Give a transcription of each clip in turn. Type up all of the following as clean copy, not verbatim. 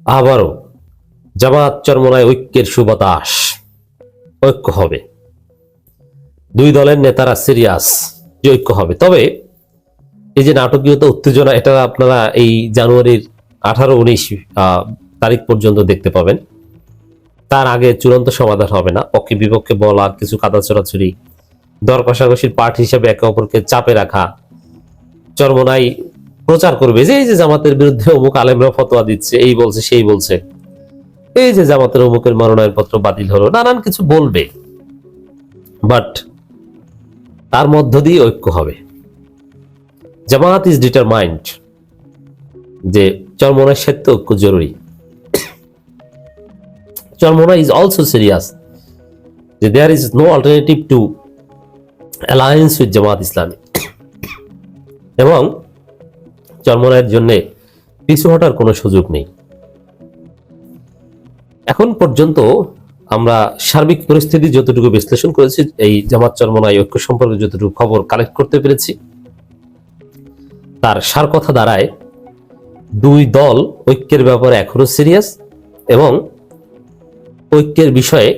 আবারও জামাত চরমোনাই ঐক্যের সুবাতাস, ঐক্য হবে। দুই দলের নেতারা সিরিয়াস যে ঐক্য হবে। তবে এই যে নাটকীয়তা, উত্তেজনা, এটা আপনারা এই জানুয়ারির 18-19 তারিখ পর্যন্ত দেখতে পাবেন। তার আগে চূড়ান্ত সমাধান হবে না। পক্ষে বিপক্ষে বলা, কিছু কাদা চড়াচড়ি, দর কষাকষির পার্ট হিসেবে একে অপরকে চাপে রাখা। চরমোনাই প্রচার করবে যে এই যে জামাতের বিরুদ্ধে অমুক আলেমরা ফতোয়া দিচ্ছে, এই বলছে সেই বলছে, এই যে জামাতের অমুকের মনোনয়ন পত্র বাতিল হলো, নানান কিছু বলবে। বাট তার মধ্য দিয়ে ঐক্য হবে। জামাত ইজ ডিটারমাইন্ড যে চরমোনাইয়ের সাথে ঐক্য জরুরি। চরমোনাই ইজ অলসো সিরিয়াস যে there is no alternative to alliance with Jamaat Islami, এবং চরমোনাইয়ের জন্য পিছু হটার কোনো সুযোগ নেই। এখন পর্যন্ত আমরা সার্বিক পরিস্থিতি যতটুকু বিশ্লেষণ করেছি, এই জামাত চরমোনাই ঐক্য সম্পর্কে যতটুকু খবর কালেক্ট করতে পেরেছি, তার সার কথা দাঁড়ায় দুই দল ঐক্যের ব্যাপারে এখনো সিরিয়াস, এবং ঐক্যের বিষয়ে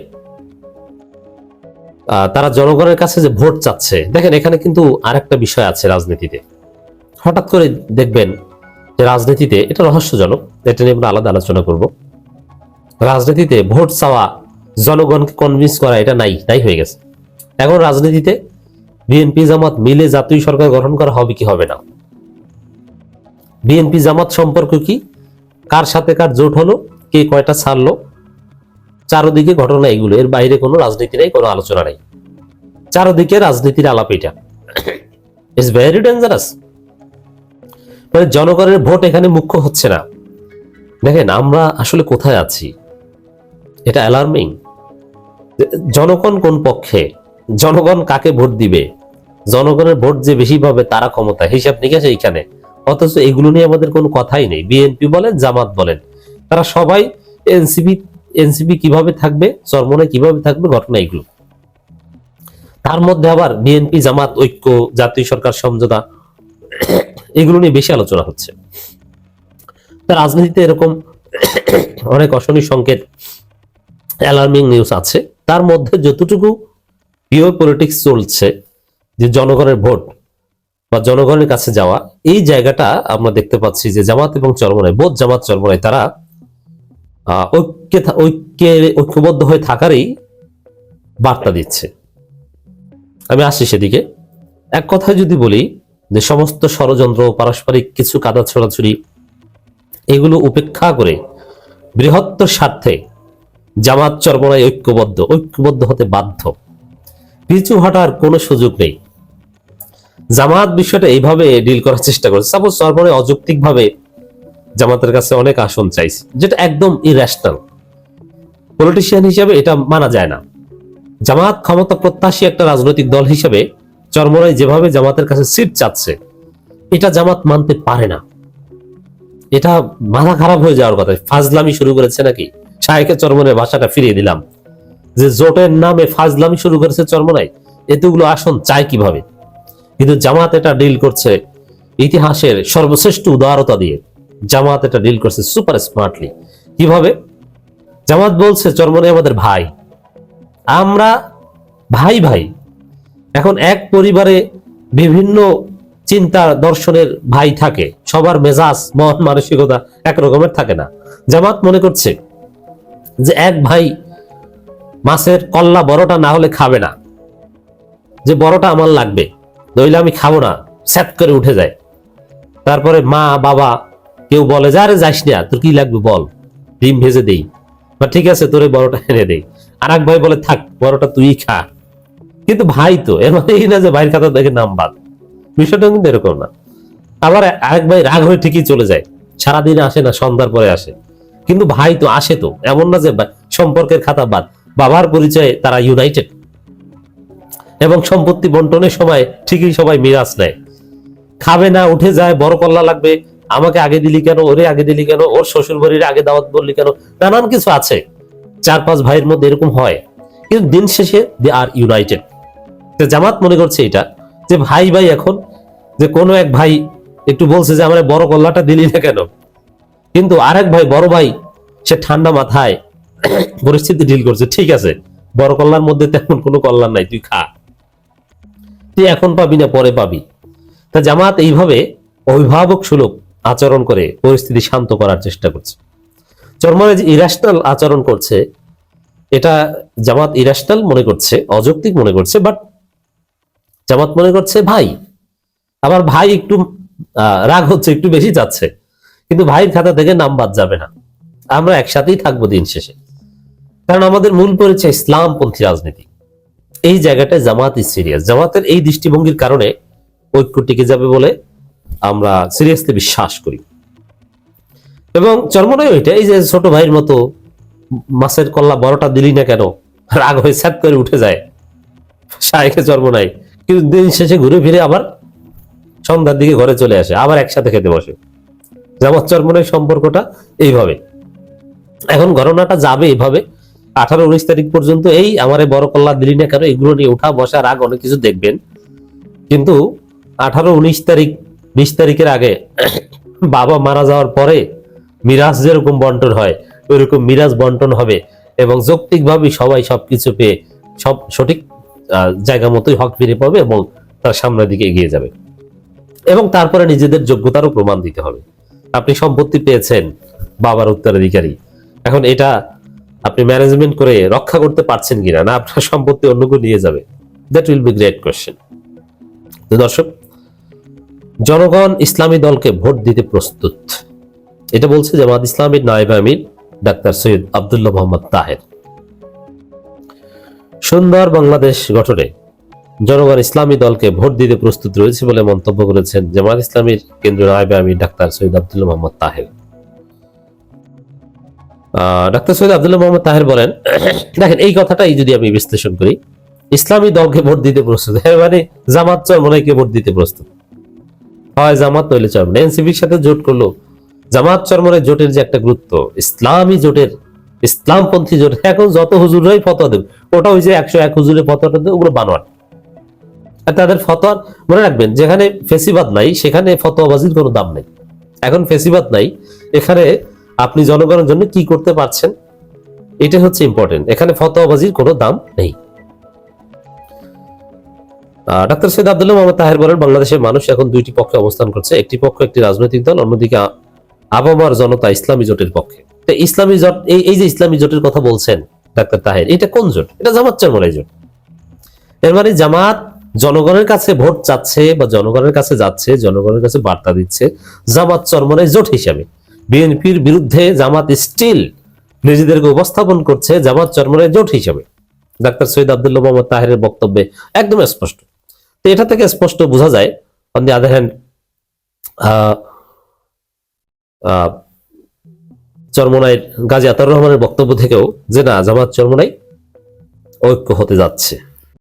তারা জনগণের কাছে যে ভোট চাচ্ছে। দেখেন, এখানে কিন্তু আরেকটা বিষয় আছে রাজনীতিতে। হঠাৎ করে দেখবেন যে রাজনীতিতে, এটা রহস্যজনক, এটা নিয়ে আমরা আলাদা আলোচনা করব। রাজনীতিতে ভোট চাওয়া, জনগণকে কনভিন্স করা, এটা নাই হয়ে গেছে। এখন রাজনীতিতে বিএনপি জামাত মিলে জাতীয় সরকার গঠন করা হবে কি হবে না, বিএনপি জামাত সম্পর্ক কি, কার সাথে কার জোট হলো, কে কয়টা ছাড়লো, চারোদিকে ঘটনা এগুলো। এর বাইরে কোনো রাজনীতি নেই, কোনো আলোচনা নেই। চারোদিকে রাজনীতির আলাপ। এটা ইজ ভেরি ডেঞ্জারাস। মানে জনগণের ভোট এখানে মুখ্য হচ্ছে না। দেখেন আমরা আসলে কোথায় আছি, এটা অ্যালার্মিং। জনগণ কোন পক্ষে, জনগণ কাকে ভোট দিবে, জনগণের ভোট যে বেশি পাবে তারা ক্ষমতা, হিসাব নিকাশ এইখানে। অথচ এগুলো নিয়ে আমাদের কোনো কথাই নেই। বিএনপি বলেন, জামাত বলেন, তারা সবাই এনসিপি কিভাবে থাকবে, চরমোনাই কিভাবে থাকবে, ঘটনা এগুলো। তার মধ্যে আবার বিএনপি জামাত ঐক্য, জাতীয় সরকার সমঝোতা, এগুলো নিয়ে বেশি আলোচনা হচ্ছে। রাজনীতিতে এরকম অনেক অশনি সংকেত, অ্যালার্মিং নিউজ আছে। তার মধ্যে যতটুকু পিওর পলিটিক্স চলছে, যে জনগণের ভোট বা জনগণের কাছে যাওয়া, এই জায়গাটা আমরা দেখতে পাচ্ছি যে জামাত এবং চরমোনাই, বোধ জামাত চরমোনাই, তারা ঐক্যবদ্ধ হয়ে থাকারই বার্তা দিচ্ছে। আমি আসছি সেদিকে। এক কথায় যদি বলি যে সমস্ত ষড়যন্ত্র, পারস্পরিক কিছু কাদা ছড়াছড়ি, এগুলো উপেক্ষা করে বৃহত্তর স্বার্থে জামাত চরমোনাই ঐক্যবদ্ধ হতে বাধ্য। পিছু হটার কোনো সুযোগ নেই। জামাত বিষয়টা এইভাবে ডিল করার চেষ্টা করেছে। সাপোজ চরমোনাই অযৌক্তিক ভাবে জামাতের কাছে অনেক আসন চাইছে, যেটা একদম ইরেশনাল। পলিটিশিয়ান হিসেবে এটা মানা যায় না। জামাত ক্ষমতা প্রত্যাশী একটা রাজনৈতিক দল হিসেবে চরমোনাই যেভাবে জামাতের কাছে সিট চাচ্ছে, এটা জামাত মানতে পারে না। এটা মাথা খারাপ হয়ে যাওয়ার কথা। ফাজলামি শুরু করেছে নাকি, শায়েখে চরমোনাই ভাষাটা ফিরিয়ে দিলাম, যে জোটের নামে ফাজলামি শুরু করেছে চরমোনাই, এতগুলো আসন চায় কিভাবে। কিন্তু জামাত এটা ডিল করছে ইতিহাসের সর্বশ্রেষ্ঠ উদারতা দিয়ে। জামাত এটা ডিল করছে সুপার স্মার্টলি। কিভাবে? জামাত বলছে চরমোনাই আমাদের ভাই, আমরা ভাই ভাই। এখন এক পরিবারে বিভিন্ন চিন্তা দর্শনের ভাই থাকে, সবার মেজাজ, মন মানসিকতা একরকমের থাকে না। জামাত মনে করছে যে এক ভাই মাছের কল্লা বড়টা না হলে খাবে না, যে বড়টা আমার লাগবে, নইলে আমি খাবো না, স্যাট করে উঠে যায়। তারপরে মা বাবা কেউ বলে যে আরে যাইস না, তোর কি লাগবে বল, ডিম ভেজে দেই, বা ঠিক আছে তোরে বড়টা এনে দেই। আর এক ভাই বলে থাক, বড়টা তুই খা। কিন্তু ভাই তো, এর মানে এই না যে ভাইয়ের কথা দেখে নাম বাদ। বিষয়টা কিন্তু এরকম না। আবার আরেক ভাই রাগ হয়ে ঠিকই চলে যায়, সারাদিন আসে না, সন্ধ্যার পরে আসে। কিন্তু ভাই তো আসে, তো এমন না যে সম্পর্কের খাতা বাদ। বাবার পরিচয়ে তারা ইউনাইটেড, এবং সম্পত্তি বন্টনের সময় ঠিকই সবাই মিরাজ নেয়। খাবে না, উঠে যায়, বড় কল্লা লাগবে, আমাকে আগে দিলি কেন, ওরে আগে দিলি কেন, ওর শ্বশুর বাড়ির আগে দাওয়াত বললি কেন, নানান কিছু আছে। 4-5 ভাইয়ের মধ্যে এরকম হয়, কিন্তু দিন শেষে দে আর ইউনাইটেড। জামাত মনে করছে এটা, যে ভাই ভাই, এখন যে কোনো এক ভাই একটু বলছে যে আমার বড় কল্লাটা দিলি না কেন, কিন্তু আরেক ভাই, বড় ভাই সে ঠান্ডা মাথায় পরিস্থিতি ডিল করছে। ঠিক আছে, বড় কল্যাণ মধ্যে তেমন কোনো কল্যাণ নাই, তুই খা, তুই এখন পাবি না পরে পাবি। তা জামাত এইভাবে অভিভাবক সুলভ আচরণ করে পরিস্থিতি শান্ত করার চেষ্টা করছে। চরমনাই যে ইরাশনাল আচরণ করছে, এটা জামাত ইরাশনাল মনে করছে, অযৌক্তিক মনে করছে, বাট জামাত মনে করছে ভাই, আবার ভাই একটু রাগ হচ্ছে, একটু বেশি যাচ্ছে, কিন্তু ভাইয়ের খাতা থেকে নাম বাদ যাবে না, আমরা একসাথেই থাকবো দিন শেষে, কারণ আমাদের মূল পরিচয় ইসলামপন্থী রাজনীতি। এই জায়গাটায় জামাত ইজ সিরিয়াস। জামাতের এই দৃষ্টিভঙ্গির কারণে ঐক্য টিকে যাবে বলে আমরা সিরিয়াসলি বিশ্বাস করি। এবং চরমনাই ওইটা, এই যে ছোট ভাইয়ের মতো মাছের কল্লা বড়টা দিলি না কেন, রাগ হয়ে স্যাত করে উঠে যায় শায়েখে চরমনাই, কিন্তু দিন শেষে ঘুরে ফিরে আবার সন্ধ্যার দিকে ঘরে চলে আসে, আবার একসাথে খেতে বসে। জামাত চরমনাই সম্পর্কটা এইভাবে। এখন ঘটনাটা যাবে এইভাবে 18-19 তারিখ পর্যন্ত, এই আমার বড় কল্লা দিলি না কেন, এগুলো নিয়ে উঠা বসা রাগ অনেক কিছু দেখবেন, কিন্তু 18-19 তারিখ 20 তারিখের আগে বাবা মারা যাওয়ার পরে মিরাজ যেরকম বন্টন হয় ওইরকম মিরাজ বন্টন হবে, এবং যৌক্তিকভাবে সবাই সবকিছু পেয়ে সব সঠিক জায়গা মতোই হক ফিরে পাবে এবং তার সামনের দিকে এগিয়ে যাবে। এবং তারপরে নিজেদের যোগ্যতারও প্রমাণ দিতে হবে। আপনি সম্পত্তি পেয়েছেন, বাবার উত্তরাধিকারী, এখন এটা আপনি ম্যানেজমেন্ট করে রক্ষা করতে পারছেন কিনা, না আপনার সম্পত্তি অন্য কেউ নিয়ে যাবে, that will be great question. তো দর্শক, জনগণ ইসলামী দলকে ভোট দিতে প্রস্তুত, এটা বলছে জামাত ইসলামীর নায়েব আমির ডাক্তার সৈয়দ আব্দুল্লাহ মোহাম্মদ তাহের। সুন্দর বাংলাদেশ গঠনে জনগণ ইসলামী দলকে ভোট দিতে প্রস্তুত রয়েছে বলে মন্তব্য করেছেন জামাত ইসলামীর কেন্দ্রীয় নায়েব আমির ডাক্তার সৈয়দ আব্দুল্লাহ মোহাম্মদ তাহের। ডাক্তার সৈয়দ আব্দুল্লাহ মোহাম্মদ তাহের বলেন, দেখেন এই কথাটাই যদি আমি বিশ্লেষণ করি, ইসলামী দলকে ভোট দিতে প্রস্তুত, মানে জামাত চরমনাইকে ভোট দিতে প্রস্তুত, হয় জামাত নইলে চরমনাই। এনসিপির সাথে জোট করলো, জামাত চরমনাই জোটের যে একটা গুরুত্ব, ইসলামী জোটের, ইসলামপন্থী জোট, এখন যত হুজুররাই ফতোয়া দেবে, ওটা ওই যে 101 হুজুরের ফতোয়াটা দেবে, ওগুলো বানোয়ার। আর তাদের ফতোয়া মনে রাখবেন, যেখানে ফেসিবাদ নাই সেখানে ফতোয়াবাজির কোনো দাম নেই। এখন ফেসিবাদ নাই, এখানে আপনি জনগণের জন্য কি করতে পারছেন, এটা হচ্ছে ইম্পর্টেন্ট, এখানে ফতোয়াবাজির কোনো দাম নেই। ডাক্তার সৈয়দ আব্দুল্লাহ মোহাম্মদ তাহের বলেন, বাংলাদেশের মানুষ এখন দুইটি পক্ষে অবস্থান করছে, একটি পক্ষ একটি রাজনৈতিক দল, অন্যদিকে আবহাওয়ার জনতা ইসলামী জোটের পক্ষে। ইসলামী জোট, এই যে ইসলামী জোটের কথা বলছেন ডাক্তার তাহের, এটা কোন জোট? এটা জামাত চরমনাই জোট। এর মানে জামাত জনগণের কাছে ভোট চাচ্ছে বা জনগণের কাছে যাচ্ছে, জনগণের কাছে বার্তা দিচ্ছে জামাত চরমনাই জোট হিসাবে। বিএনপির বিরুদ্ধে জামাত স্টিল নিজেদেরকে উপস্থাপন করছে জামাত চরমনাই জোট হিসাবে। ডাক্তার সৈয়দ আব্দুল্লাহ মোহাম্মদ তাহেরের বক্তব্যে একদম স্পষ্ট। তো এটা থেকে স্পষ্ট বোঝা যায়, অন দি আদার হ্যান্ড, চরমনাইয়ের গাজী আতাউর রহমানের বক্তব্য থেকেও, যে না, জামাত চরমনাই ঐক্য হতে যাচ্ছে।